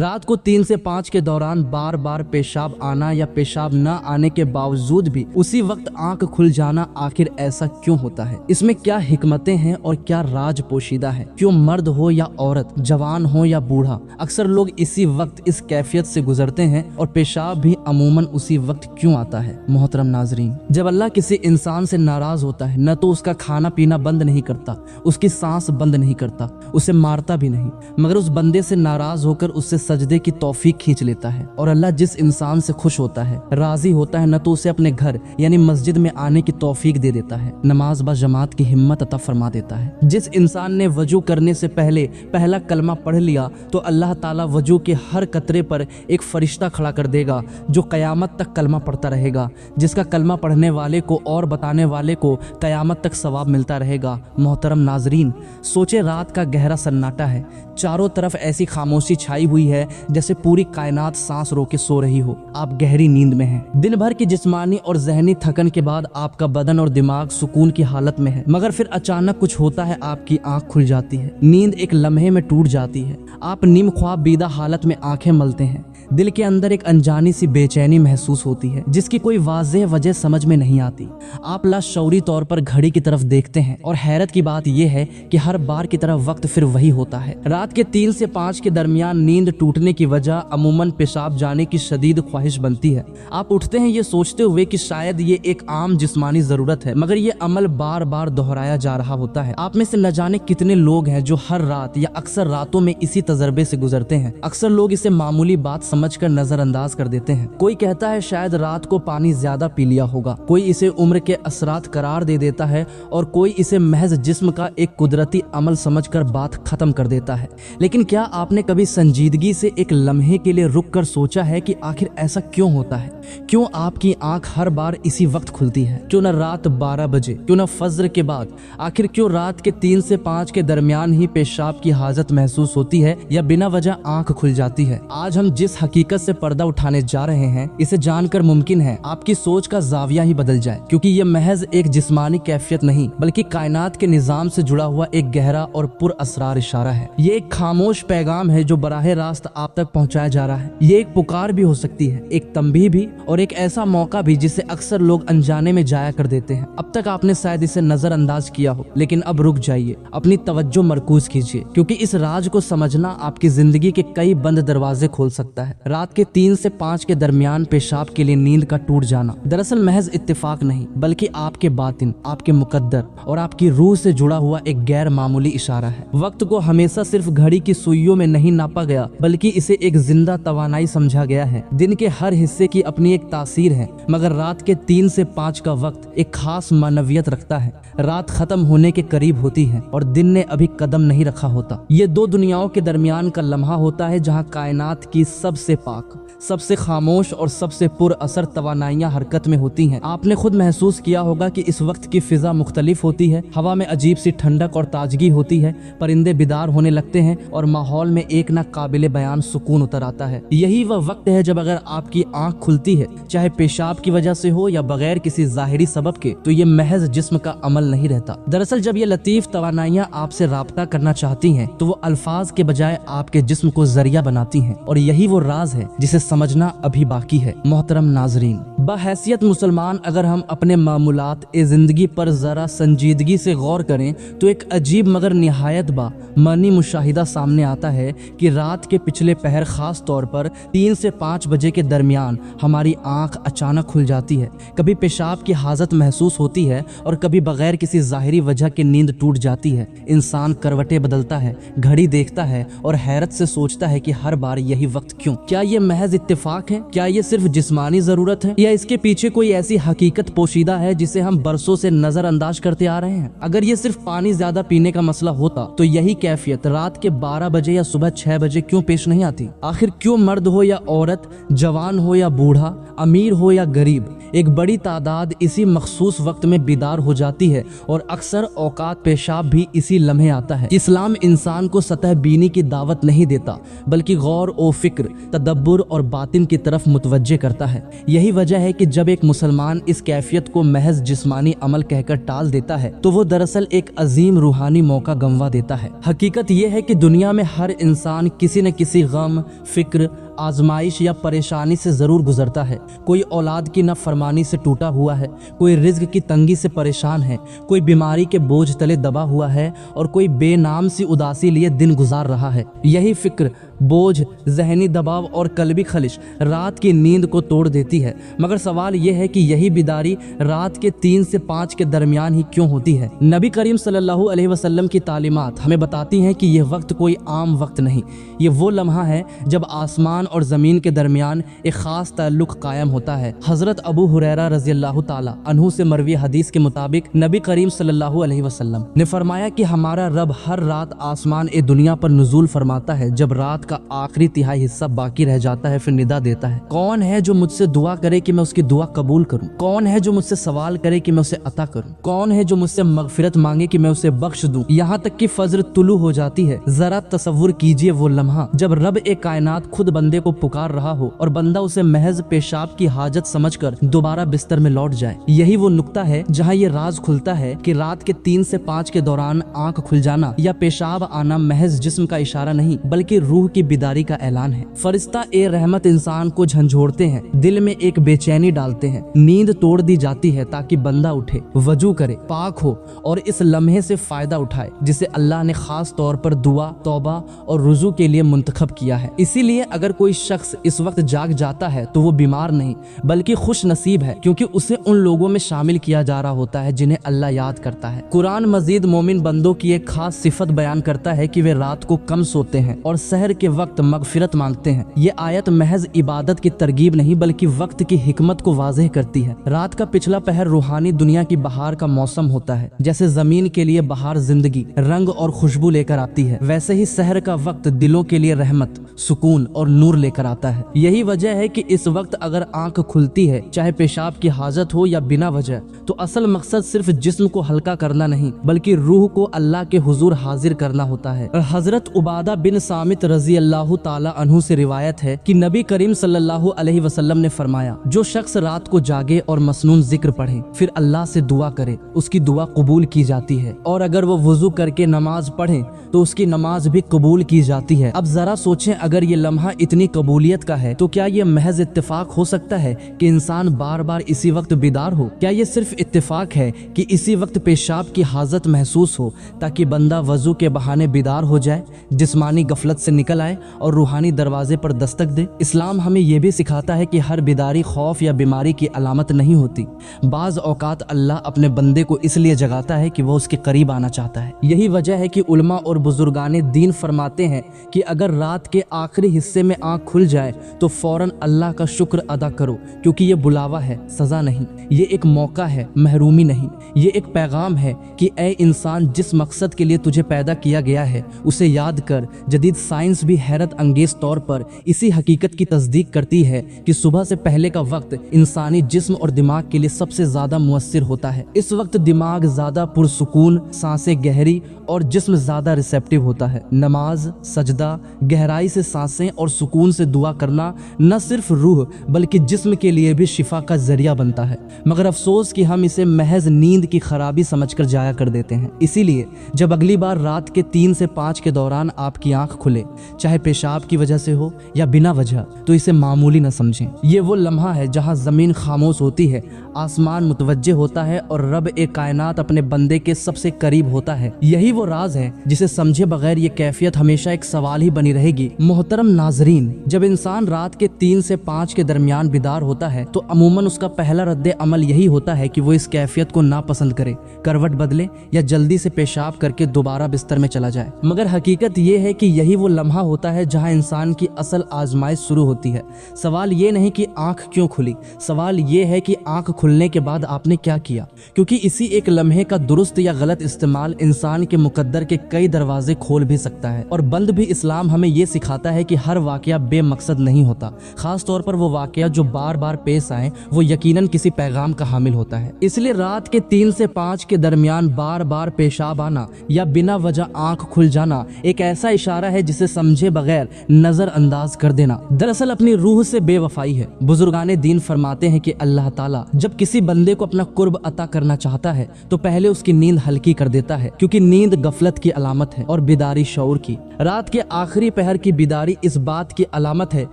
रात को 3 से 5 के दौरान बार बार पेशाब आना या पेशाब न आने के बावजूद भी उसी वक्त आंख खुल जाना, आखिर ऐसा क्यों होता है? इसमें क्या हिकमतें हैं और क्या राज पोशीदा है? क्यों मर्द हो या औरत, जवान हो या बूढ़ा, अक्सर लोग इसी वक्त इस कैफियत से गुजरते हैं और पेशाब भी अमूमन उसी वक्त क्यों आता है? मोहतरम नाजरीन, जब अल्लाह किसी इंसान से नाराज होता है न तो उसका खाना पीना बंद नहीं करता, उसकी सांस बंद नहीं करता, उसे मारता भी नहीं, मगर उस बंदे से नाराज होकर उससे सजदे की तौफीक खींच लेता है। और अल्लाह जिस इंसान से खुश होता है, राजी होता है, न तो उसे अपने घर यानी मस्जिद में आने की तौफीक दे देता है, नमाज बा जमात की हिम्मत अता फरमा देता है। जिस इंसान ने वजू करने से पहले पहला कलमा पढ़ लिया तो अल्लाह ताला वजू के हर कतरे पर एक फरिश्ता खड़ा कर देगा जो कयामत तक कलमा पढ़ता रहेगा, जिसका कलमा पढ़ने वाले को और बताने वाले को कयामत तक सवाब मिलता रहेगा। मोहतरम नाजरीन, सोचे रात का गहरा सन्नाटा है, चारों तरफ ऐसी खामोशी छाई हुई है जैसे पूरी कायनात सांस रोके सो रही हो, आप गहरी नींद में हैं। दिन भर की जिस्मानी और जहनी थकन के बाद आपका बदन और दिमाग सुकून की हालत में है, मगर फिर अचानक कुछ होता है, आपकी आंख खुल जाती है, नींद एक लम्हे में टूट जाती है, आप नीम ख्वाब बीदा हालत में आंखें मलते हैं, दिल के अंदर एक अनजानी सी बेचैनी महसूस होती है जिसकी कोई वाज़ेह वजह समझ में नहीं आती। आप लाशऊरी तौर पर घड़ी की तरफ देखते हैं और हैरत की बात यह है कि हर बार की तरह वक्त फिर वही होता है। रात के 3 से 5 के दरमियान नींद टूटने की वजह अमूमन पेशाब जाने की शदीद ख्वाहिश बनती है। आप उठते हैं ये सोचते हुए कि शायद ये एक आम जिस्मानी जरूरत है, मगर ये अमल बार बार दोहराया जा रहा होता है। आप में से न जाने कितने लोग हैं जो हर रात या अक्सर रातों में इसी तजर्बे से गुजरते हैं। अक्सर लोग इसे मामूली बात समझकर नजरअंदाज कर देते हैं। कोई कहता है शायद रात को पानी ज्यादा पी लिया होगा, कोई इसे उम्र के असरात करार दे देता है और कोई इसे महज जिस्म का एक कुदरती अमल समझकर बात खत्म कर देता है। लेकिन क्या आपने कभी संजीदगी से एक लम्हे के लिए रुक कर सोचा है कि आखिर ऐसा क्यों होता है? क्यों आपकी आंख हर बार इसी वक्त खुलती है? क्यों न रात 12 बजे, क्यों न फज्र के बाद? आखिर क्यों रात के 3 से 5 के दरमियान ही पेशाब की हाजत महसूस होती है या बिना वजह आंख खुल जाती है? आज हम जिस हकीकत से पर्दा उठाने जा रहे हैं, इसे जानकर मुमकिन है आपकी सोच का जाविया ही बदल जाए, क्योंकि ये महज एक जिस्मानी कैफियत नहीं बल्कि कायनात के निजाम से जुड़ा हुआ एक गहरा और पुरअसरार इशारा है। ये एक खामोश पैगाम है जो बराह रास्त आप तक पहुंचाया जा रहा है। ये एक पुकार भी हो सकती है, एक तंबीह भी और एक ऐसा मौका भी जिसे अक्सर लोग अनजाने में जाया कर देते हैं। अब तक आपने शायद इसे नजरअंदाज किया हो, लेकिन अब रुक जाइए, अपनी तवज्जो मरकूज कीजिए, क्योंकि इस राज को समझना आपकी जिंदगी के कई बंद दरवाजे खोल सकता है। रात के 3 से 5 के दरमियान पेशाब के लिए नींद का टूट जाना दरअसल महज इत्तेफाक नहीं बल्कि आपके बातिन, आपके मुकद्दर और आपकी रूह से जुड़ा हुआ एक गैर मामूली इशारा है। वक्त को हमेशा सिर्फ घड़ी की सुइयों में नहीं नापा गया बल्कि इसे एक जिंदा तवानाई समझा गया है। दिन के हर हिस्से की अपनी एक तासीर है, मगर रात के 3 से 5 का वक्त एक खास मानवियत रखता है। रात खत्म होने के करीब होती है और दिन ने अभी कदम नहीं रखा होता। ये दो दुनियाओं के दरमियान का लम्हा होता है जहाँ कायनात की सबसे पाक, सबसे खामोश और सबसे पुर असर तवानाइयाँ हरकत में होती हैं। आपने खुद महसूस किया होगा कि इस वक्त की फिजा मुख्तलिफ होती है, हवा में अजीब सी ठंडक और ताजगी होती है, परिंदे बेदार होने लगते हैं और माहौल में एक ना काबिल बयान सुकून उतर आता है। यही वह वक्त है जब अगर आपकी आंख खुलती है, चाहे पेशाब की वजह से हो या बगैर किसी जाहिरी सबब के, तो ये महज जिस्म का अमल नहीं रहता। दरअसल जब ये लतीफ तवानाइयाँ आपसे राब्ता करना चाहती हैं तो वो अल्फाज के बजाय आपके जिस्म को जरिया बनाती हैं, और यही वो राज है जिसे समझना अभी बाकी है। मोहतरम नाजरीन, बहैसियत मुसलमान अगर हम अपने मामूलात ए जिंदगी पर जरा संजीदगी से गौर करें तो एक अजीब मगर निहायत मानी मुशाहिदा सामने आता है कि रात के पिछले पहर खास तौर पर 3 से 5 बजे के दरमियान हमारी आंख अचानक खुल जाती है। कभी पेशाब की हाजत महसूस होती है और कभी बगैर किसी जाहिरी वजह के नींद टूट जाती है। इंसान करवटें बदलता है, घड़ी देखता है और हैरत से सोचता है कि हर बार यही वक्त क्यों? क्या ये महज इत्तेफाक है? क्या ये सिर्फ जिस्मानी जरूरत है या इसके पीछे कोई ऐसी हकीकत पोशीदा है जिसे हम बरसों से नजरअंदाज करते आ रहे हैं? अगर ये सिर्फ पानी ज्यादा पीने का मसला होता तो यही कैफियत रात के 12 बजे या सुबह 6 बजे क्यों पेश नहीं आती? आखिर क्यों मर्द हो या औरत, जवान हो या बूढ़ा, अमीर हो या गरीब, एक बड़ी तादाद इसी मखसूस वक्त में बेदार हो जाती है और अक्सर औकात पेशाब भी इसी लम्हे आता है। इस्लाम इंसान को सतह बीनी की दावत नहीं देता बल्कि गौर ओ फिक्र, तदब्बुर और बातिन की तरफ मुतवज्जे करता है। यही वजह है कि जब एक मुसलमान इस कैफियत को महज जिस्मानी अमल कहकर टाल देता है तो वो दरअसल एक अजीम रूहानी मौका गंवा देता है। हकीकत यह है कि दुनिया में हर इंसान किसी न किसी किसी गम, फिक्र, आजमाइश या परेशानी से ज़रूर गुजरता है। कोई औलाद की नाफरमानी से टूटा हुआ है, कोई रिज्क की तंगी से परेशान है, कोई बीमारी के बोझ तले दबा हुआ है और कोई बेनाम सी उदासी लिए दिन गुजार रहा है। यही फिक्र, बोझ, जहनी दबाव और कल्बी खलिश रात की नींद को तोड़ देती है। मगर सवाल यह है कि यही बेदारी रात के 3 से 5 के दरमियान ही क्यों होती है? नबी करीम सल्लल्लाहु अलैहि वसल्लम की तालीमात हमें बताती हैं कि यह वक्त कोई आम वक्त नहीं, ये वो लम्हा है जब आसमान और ज़मीन के दरमियान एक ख़ास ताल्लुक़ कायम होता है। हज़रत अबू हुरैरा रज़ियल्लाहु ताला अन्हु से मरवी हदीस के मुताबिक नबी करीम सल्लल्लाहु अलैहि वसल्लम ने फरमाया कि हमारा रब हर रात आसमान ए दुनिया पर नुज़ूल फरमाता है। जब रात का आखिरी तिहाई हिस्सा बाकी रह जाता है फिर निदा देता है, कौन है जो मुझसे दुआ करे कि मैं उसकी दुआ कबूल करूं? कौन है जो मुझसे सवाल करे कि मैं उसे अता करूं? कौन है जो मुझसे मगफिरत मांगे कि मैं उसे बख्श दूं? यहाँ तक कि फज्र तुलू हो जाती है। जरा तसव्वुर कीजिए वो लम्हा जब रब ए कायनात खुद बंदे को पुकार रहा हो और बंदा उसे महज पेशाब की हाजत समझकर दोबारा बिस्तर में लौट जाए। यही वो नुक्ता है जहाँ ये राज खुलता है कि रात के 3 से 5 के दौरान आंख खुल जाना या पेशाब आना महज जिस्म का इशारा नहीं बल्कि रूह की बिदारी का ऐलान है। फरिश्ता ए रहमत इंसान को झंझोड़ते हैं, दिल में एक बेचैनी डालते हैं, नींद तोड़ दी जाती है ताकि बंदा उठे, वजू करे, पाक हो और इस लम्हे से फायदा उठाए जिसे अल्लाह ने खास तौर पर दुआ, तौबा और रुजू के लिए मुंतखब किया है। इसीलिए अगर कोई शख्स इस वक्त जाग जाता है तो वो बीमार नहीं बल्कि खुश नसीब है, क्योंकि उसे उन लोगों में शामिल किया जा रहा होता है जिन्हें अल्लाह याद करता है। कुरान मजीद मोमिन बंदों की एक खास सिफत बयान करता है कि वे रात को कम सोते हैं और सहर के वक्त मगफिरत मांगते हैं। ये आयत महज इबादत की तरगीब नहीं बल्कि वक्त की हिकमत को वाज़ेह करती है। रात का पिछला पहर रूहानी दुनिया की बहार का मौसम होता है। जैसे जमीन के लिए बहार जिंदगी, रंग और खुशबू लेकर आती है, वैसे ही सहर का वक्त दिलों के लिए रहमत, सुकून और नूर लेकर आता है। यही वजह है कि इस वक्त अगर आंख खुलती है, चाहे पेशाब की हाजत हो या बिना वजह, तो असल मकसद सिर्फ जिस्म को हल्का करना नहीं बल्कि रूह को अल्लाह के हुजूर हाजिर करना होता है। हजरत उबादा बिन सामित रजी अल्लाह ताला अन्हु से रिवायत है कि नबी करीम सल्लल्लाहु अलैहि वसल्लम ने फरमाया, जो शख्स रात को जागे और मसनून जिक्र पढ़े फिर अल्लाह से दुआ करे, उसकी दुआ कबूल की जाती है, और अगर वो वुजू करके नमाज पढ़े तो उसकी नमाज भी कबूल की जाती है। अब जरा सोचें, अगर ये लम्हा इतनी कबूलियत का है तो क्या ये महज इत्तेफाक हो सकता है कि इंसान बार बार इसी वक्त बेदार हो? क्या ये सिर्फ इत्तेफाक है कि इसी वक्त पेशाब की हाजत महसूस हो ताकि बंदा वजू के बहाने बेदार हो जाए, जिस्मानी गफलत से निकल आए और रूहानी दरवाजे पर दस्तक दे? इस्लाम हमें यह भी सिखाता है कि हर बेदारी खौफ या बीमारी की अलामत नहीं होती। बाज औकात अल्लाह अपने बंदे को इसलिए जगाता है कि वह उसके करीब आना चाहता है। यही वजह है कि उलमा और बुजुर्गाने दीन फरमाते हैं कि अगर रात के आखिरी हिस्से में आंख खुल जाए तो फौरन अल्लाह का शुक्र अदा करो, क्योंकि ये बुलावा है, सजा नहीं। ये एक मौका है, महरूमी नहीं। ये एक पैगाम है कि ऐ इंसान, जिस मकसद के लिए तुझे पैदा किया गया है उसे याद कर। जदीद साइंस भी हैरत अंगेज तौर पर इसी हकीकत की तस्दीक करती है कि सुबह से पहले का वक्त इंसानी जिस्म और दिमाग के लिए सबसे ज्यादा मुअस्सिर होता है। इस वक्त दिमाग ज्यादा पुरसुकून, सांसें गहरी और जिस्म ज्यादा रिसेप्टिव होता है। नमाज, सजदा, गहराई से सांसें और सुकून से दुआ करना न सिर्फ रूह बल्कि जिस्म के लिए भी शिफा का जरिया बनता है। मगर अफसोस कि हम इसे महज नींद की खराबी समझकर जाया कर देते हैं। इसीलिए जब अगली बार रात के 3 से 5 के दौरान आपकी आंख खुले, चाहे पेशाब की वजह से हो या बिना वजह, तो इसे मामूली न समझें। ये वो लम्हा है जहां जमीन खामोश होती है, आसमान मुतवज्जे होता है और रब ए कायनात अपने बंदे के सबसे करीब होता है। यही वो राज है जिसे समझे बगैर ये कैफियत हमेशा एक सवाल ही बनी रहेगी। मोहतरम नाजरीन, जब इंसान रात के 3 से 5 के दरमियान बेदार होता है तो अमूमन उसका पहला रद्द अमल यही होता है कि वो इस कैफियत को नापसंद करे, करवट बदले या जल्दी से पेशाब करके दोबारा बिस्तर में चला जाए। मगर हकीकत ये है कि यही वो लम्हा होता है जहां इंसान की असल आजमाइश शुरू होती है। सवाल ये नहीं कि आंख क्यों खुली, सवाल ये है कि आंख खुलने के बाद आपने क्या किया, क्योंकि इसी एक लम्हे का दुरुस्त या गलत इस्तेमाल इंसान के मुकद्दर के कई दरवाजे खोल भी सकता है। और बंद भी इस्लाम हमें ये सिखाता है कि हर वाकया बेमकसद नहीं होता, खास तौर पर वो वाकया जो बार बार पेश आए वो यकीनन किसी पैगाम का हामिल होता है। इसलिए रात के 3 से 5 के दरमियान बार बार पेशाब आना या बिना वजह आंख खुल जाना एक ऐसा इशारा है जिसे समझे سمجھے بغیر نظر انداز کر دینا دراصل اپنی روح سے بے وفائی ہے۔ بزرگان دین فرماتے ہیں کہ اللہ تعالیٰ جب کسی بندے کو اپنا قرب عطا کرنا چاہتا ہے تو پہلے اس کی نیند ہلکی کر دیتا ہے، کیونکہ نیند غفلت کی علامت ہے اور بیداری شعور کی۔ رات کے آخری پہر کی بیداری اس بات کی علامت ہے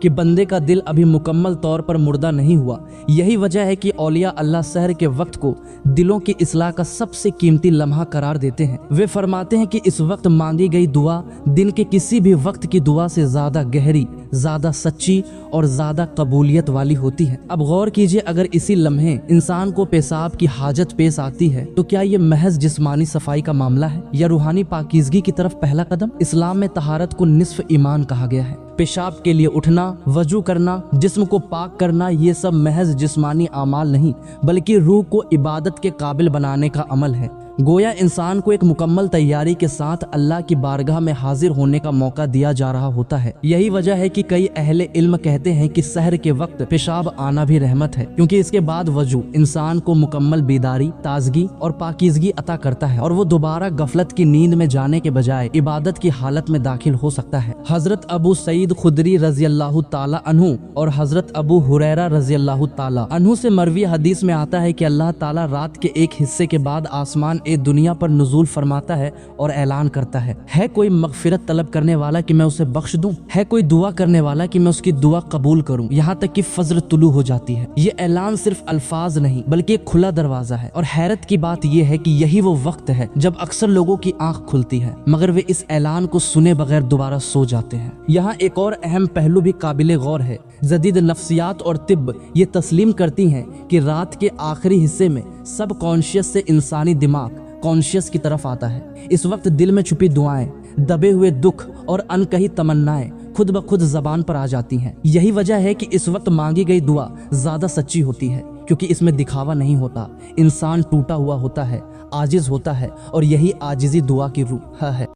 کہ بندے کا دل ابھی مکمل طور پر مردہ نہیں ہوا۔ یہی وجہ ہے کہ اولیاء اللہ سحر کے وقت کو دلوں کی اصلاح کا سب سے قیمتی لمحہ قرار دیتے ہیں۔ وہ فرماتے ہیں کہ اس وقت مانگی گئی دعا دن کے کسی بھی وقت کی دعا سے زیادہ گہری، زیادہ سچی اور زیادہ قبولیت والی ہوتی ہے۔ اب غور کیجئے، اگر اسی لمحے انسان کو پیشاب کی حاجت پیش آتی ہے تو کیا یہ محض جسمانی صفائی کا معاملہ ہے یا روحانی پاکیزگی کی طرف پہلا قدم؟ اسلام میں طہارت کو نصف ایمان کہا گیا ہے۔ پیشاب کے لیے اٹھنا، وضو کرنا، جسم کو پاک کرنا، یہ سب محض جسمانی اعمال نہیں بلکہ روح کو عبادت کے قابل بنانے کا عمل ہے۔ گویا انسان کو ایک مکمل تیاری کے ساتھ اللہ کی بارگاہ میں حاضر ہونے کا موقع دیا جا رہا ہوتا ہے۔ یہی وجہ ہے کہ کئی اہل علم کہتے ہیں کہ سحر کے وقت پیشاب آنا بھی رحمت ہے، کیونکہ اس کے بعد وضو انسان کو مکمل بیداری، تازگی اور پاکیزگی عطا کرتا ہے اور وہ دوبارہ غفلت کی نیند میں جانے کے بجائے عبادت کی حالت میں داخل ہو سکتا ہے۔ حضرت ابو سعید خدری رضی اللہ تعالی عنہ اور حضرت ابو ہریرہ رضی اللہ تعالی عنہ سے مروی حدیث میں آتا ہے کہ اللہ تعالی رات کے ایک حصے کے بعد آسمان دنیا پر نزول فرماتا ہے اور اعلان کرتا ہے کوئی مغفرت طلب کرنے والا کہ میں اسے بخش دوں، ہے کوئی دعا کرنے والا کہ میں اس کی دعا قبول کروں، یہاں تک کہ فجر طلوع ہو جاتی ہے۔ یہ اعلان صرف الفاظ نہیں بلکہ ایک کھلا دروازہ ہے، اور حیرت کی بات یہ ہے کہ یہی وہ وقت ہے جب اکثر لوگوں کی آنکھ کھلتی ہے مگر وہ اس اعلان کو سنے بغیر دوبارہ سو جاتے ہیں۔ یہاں ایک اور اہم پہلو بھی قابل غور ہے۔ جدید نفسیات اور طب یہ تسلیم کرتی ہیں کہ رات کے آخری حصے میں سب کانشیس سے انسانی دماغ کانشیس کی طرف آتا ہے۔ اس وقت دل میں چھپی دعائیں، دبے ہوئے دکھ اور انکہی تمنائیں خود بخود زبان پر آ جاتی ہیں۔ یہی وجہ ہے کہ اس وقت مانگی گئی دعا زیادہ سچی ہوتی ہے، کیونکہ اس میں دکھاوا نہیں ہوتا، انسان ٹوٹا ہوا ہوتا ہے، عاجز ہوتا ہے، اور یہی عاجزی دعا کی روح ہے۔